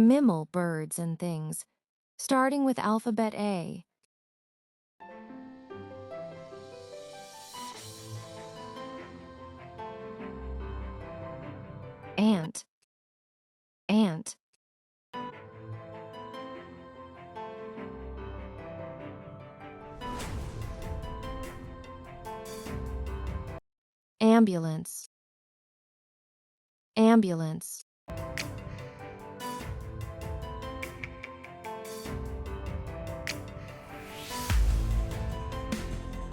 mammal birds and things, starting with alphabet A. Ant, ant. Ambulance, ambulance.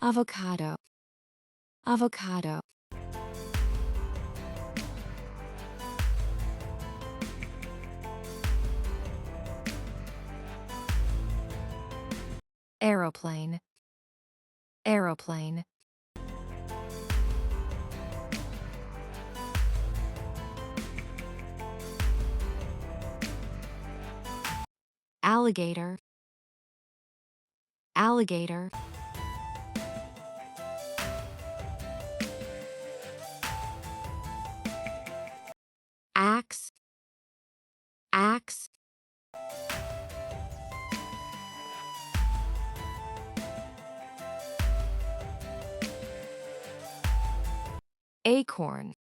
Avocado, avocado. Aeroplane, aeroplane. Alligator, alligator. Axe, axe. Acorn,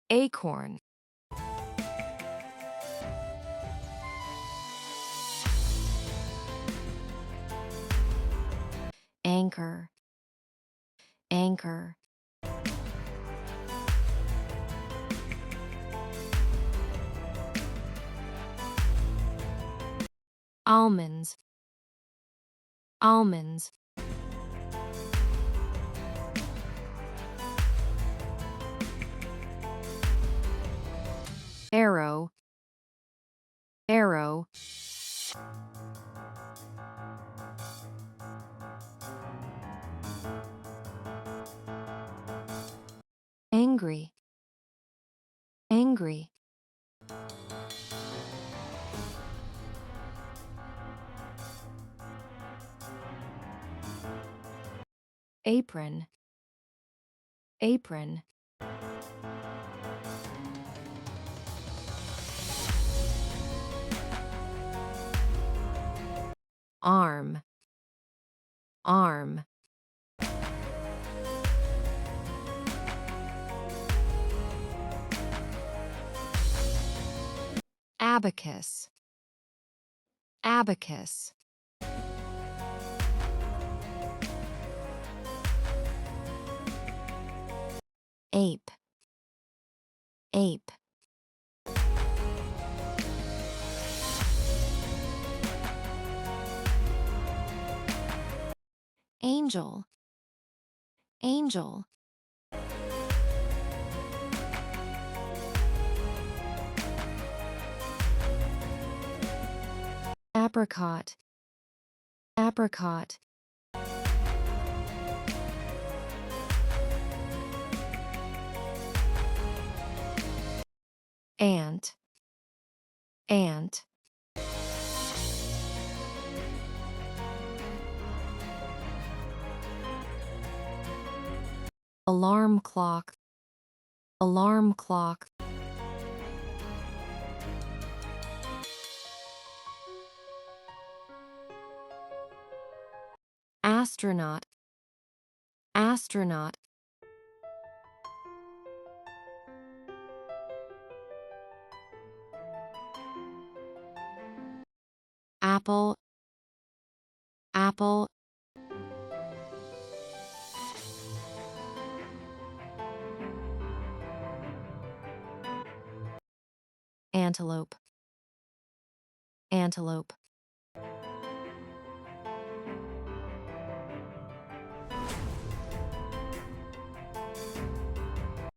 acorn. Anchor, anchor. Almonds, almonds. Arrow, arrow. Angry, angry. Apron, apron. Arm, arm. Abacus, abacus. Ape, ape. Angel, angel. Apricot, apricot. Ant, ant. Alarm clock, alarm clock. Astronaut, astronaut. Apple, apple. Antelope, antelope.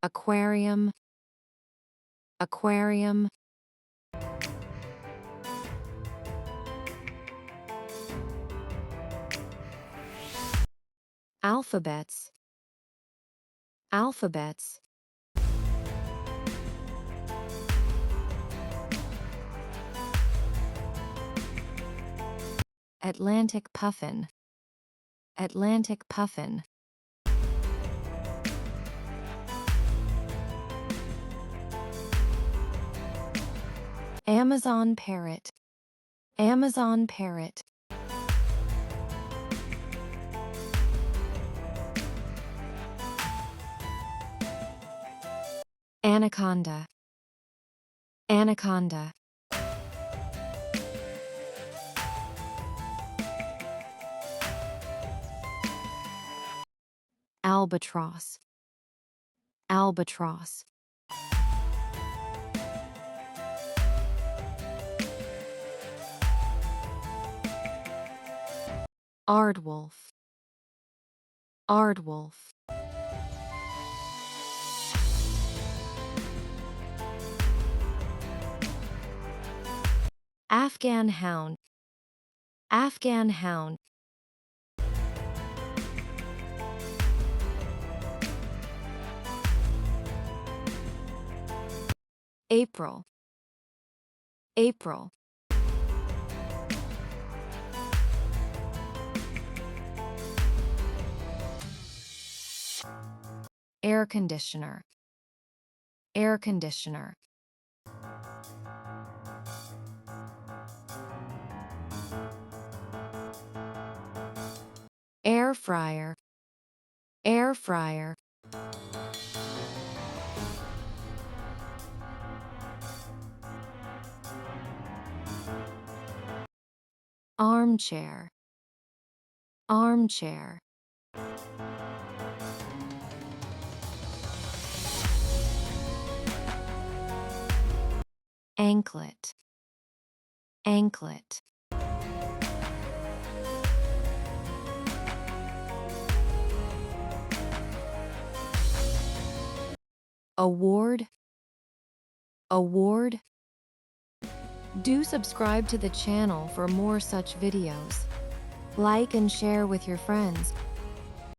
Aquarium, aquarium. Alphabets, alphabets. Atlantic puffin, Atlantic puffin. Amazon parrot. Amazon parrot. Anaconda. Anaconda. Albatross. Albatross. Aardwolf. Aardwolf. Afghan hound. Afghan hound. April. April. Air conditioner. Air conditioner. Air fryer. Air fryer. Armchair. Armchair. Anklet. Anklet. Award. Award. Do subscribe to the channel for more such videos. Like and share with your friends.